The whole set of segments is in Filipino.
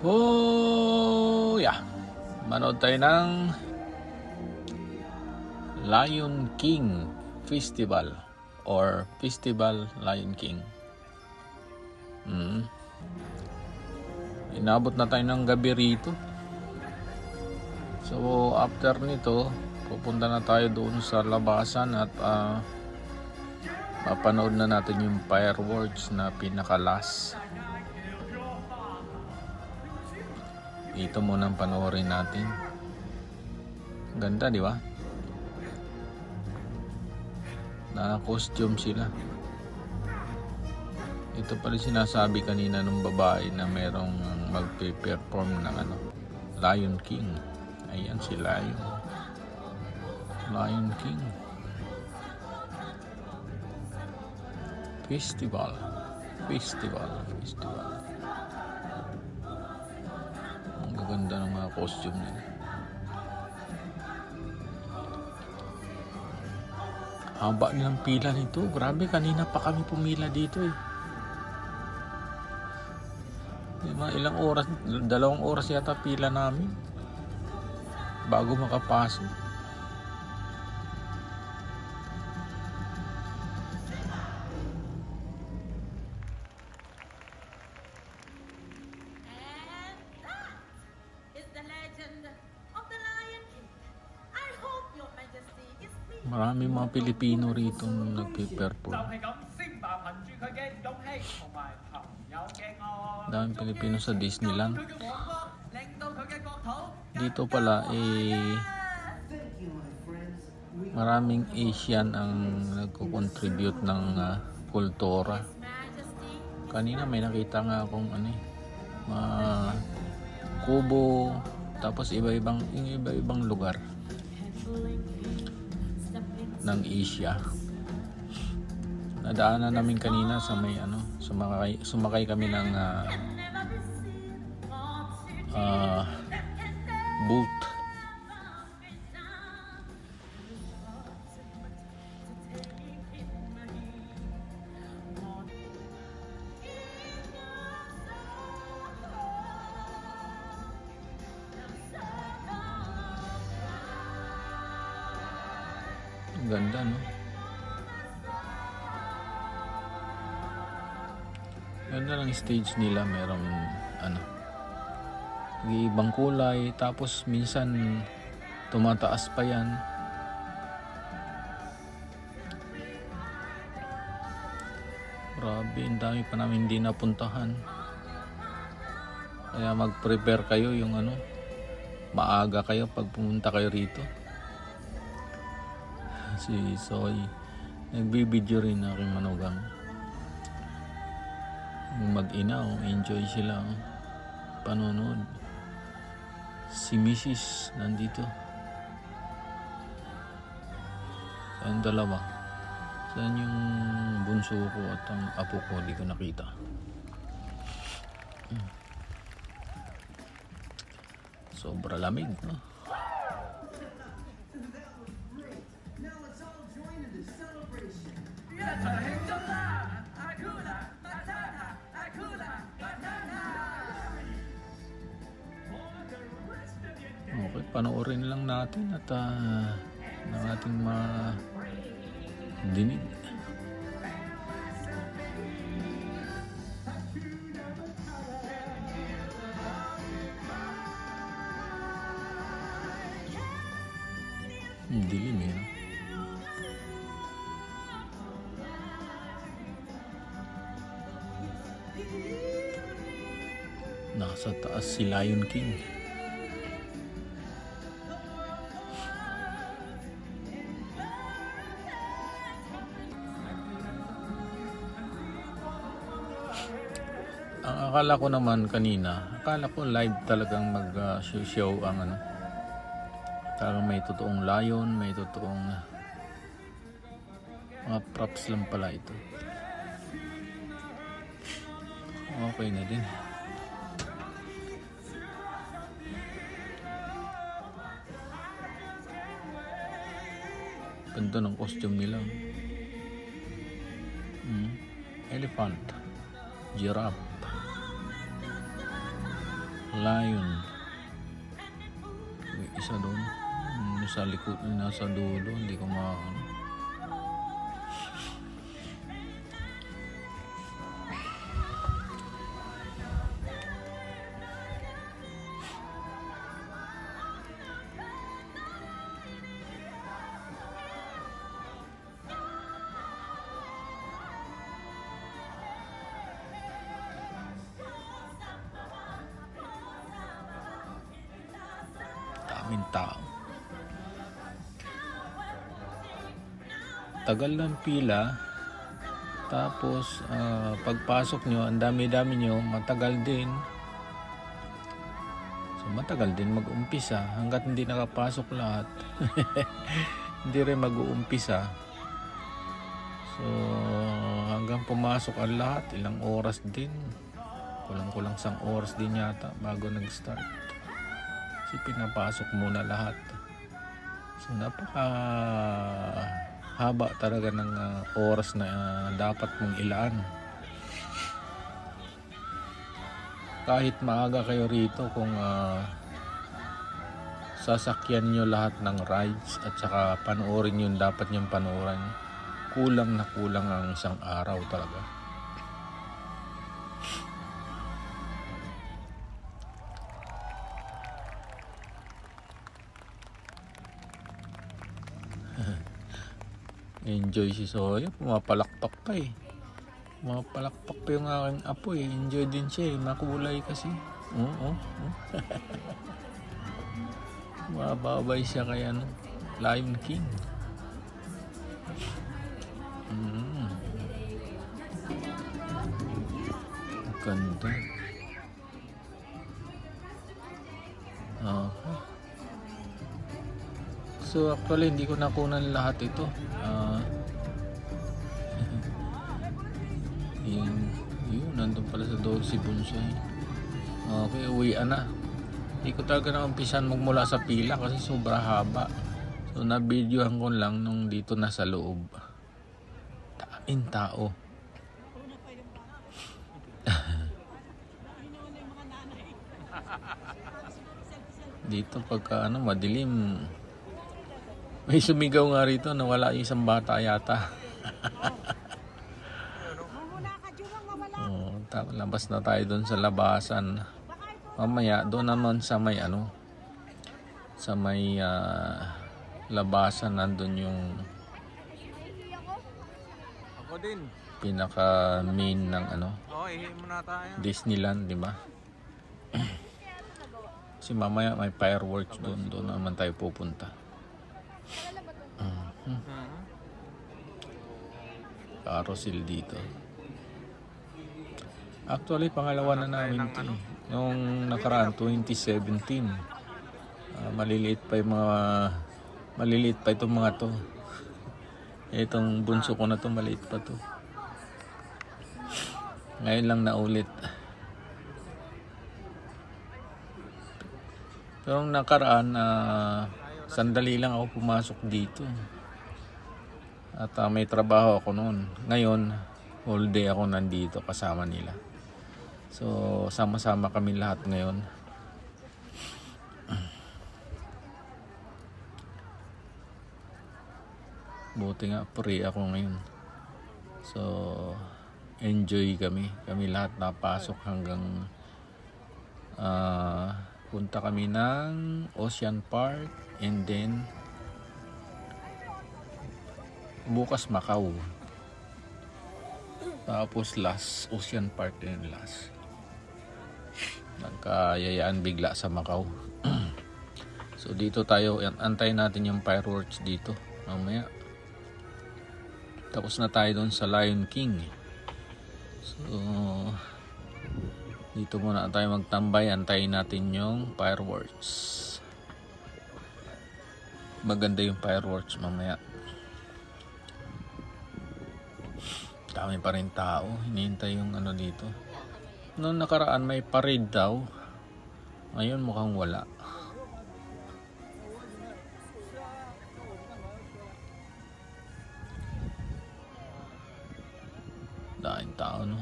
Oh, yeah. Manood tayo ng Lion King Festival or Festival Lion King. Inabot na tayo ng gabi rito. So, after nito, pupunta na tayo doon sa labasan at mapanood na natin yung fireworks na pinakalas. Ito muna ang panoorin natin. Ganda, di ba? Naka-costume sila. Ito pala sinasabi kanina ng babae na merong magpe-perform ng Lion King. Ayan si Lion. Lion King. Festival. Ang gaganda ng mga costume nila. Haba nilang pila nito. Grabe, kanina pa kami pumila dito eh. Ilang oras, 2 oras yata pila namin bago makapasok. Maraming mga Pilipino rito nagpe-perform. Daming Pilipino sa Disneyland. Dito pala maraming Asian ang nagko-contribute ng kultura. Kanina may nakita nga akong kubo, tapos iba-ibang lugar ng Asia. Nadaanan namin kanina sa may sumakay kami ng boat. Ang ganda, no? Ganda ng stage nila. Merong ibang kulay, tapos minsan tumataas pa yan. Grabe, ang dami pa namin hindi napuntahan. Kaya mag-prepare kayo yung maaga kayo pag pumunta kayo rito. Si Soy nagbibideo rin, aking manugang. Yung mag-ina, enjoy sila panonood. Si Mrs. nandito. Ang dalawa. Saan yung bunso ko at ang apo ko? Di ko nakita. Sobra lamig, no? Okay, panoorin lang natin at ng ating dinig. Dilim eh, no? Nasa taas si Lion King. Ang akala ko naman kanina, live talagang mag-show ang talagang may totoong lion, may totoong mga props lang pala ito. Okay na din. Ganda ng costume nila. Elephant, giraffe, Lion. May isa doon. Sa likod, nasa dulo, hindi ko makakano. Daming tao. Tagal ng pila. Tapos pagpasok nyo, ang dami-dami nyo, matagal din. So matagal din mag-umpisa hanggat hindi nakapasok lahat. Hindi rin mag-uumpisa. So hanggang pumasok ang lahat, ilang oras din. Kulang-kulang 1 oras din yata bago nag-start. Kasi pinapasok muna lahat. So napaka haba talaga ng oras na dapat mong ilaan. Kahit maaga kayo rito, kung sasakyan nyo lahat ng rides at saka panoorin yung dapat nyong panoorin, kulang na kulang ang 1 araw talaga. Enjoy si Soya, pumapalakpak pa eh. Pumapalakpak pa yung aking apo eh. Enjoy din siya eh, makulay kasi. Oo. Mababay siya kay Lion King. Ganda. Okay. So actually hindi ko nakunan lahat ito. Yun, nandun pala sa Dolce Bonsai. Okay, uwian na. Hindi ko talaga na umpisan magmula sa pila kasi sobra haba. So na-videohan ko lang nung dito na sa loob. Daming tao. Dito pagka madilim, may sumigaw nga rito na wala yung isang bata yata. Labas na tayo doon sa labasan. Mamaya doon naman sa may sa may labasan nandun yung ako din pinaka main ng muna tayo. Disneyland, di ba? Kasi mamaya may fireworks doon naman tayo pupunta. Carousel dito. Actually, pangalawa na namin ito. Nung nakaraan, 2017. Maliliit pa itong mga to. Itong bunso ko na to, maliit pa to. Ngayon lang naulit. Pero nung nakaraan, sandali lang ako pumasok dito. At may trabaho ako noon. Ngayon, whole day ako nandito kasama nila. So, sama-sama kami lahat ngayon. Buti nga, free ako ngayon. So, enjoy kami. Kami lahat napasok hanggang punta kami ng Ocean Park and then bukas Macau. Tapos last, Ocean Park din last. Nagkayayaan bigla sa Macau. So dito tayo, antayin natin yung fireworks dito mamaya. Tapos na tayo doon sa Lion King. So dito muna tayo magtambay, antayin natin yung fireworks. Maganda yung fireworks mamaya. Dami pa rin tao, hinihintay yung dito. Noong nakaraan may parade daw. Ngayon mukhang wala. Daming tao, no?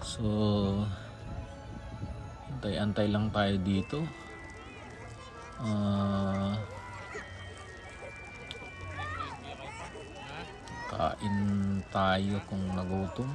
So Antay-antay lang tayo dito. Kain tayo kung nagutom.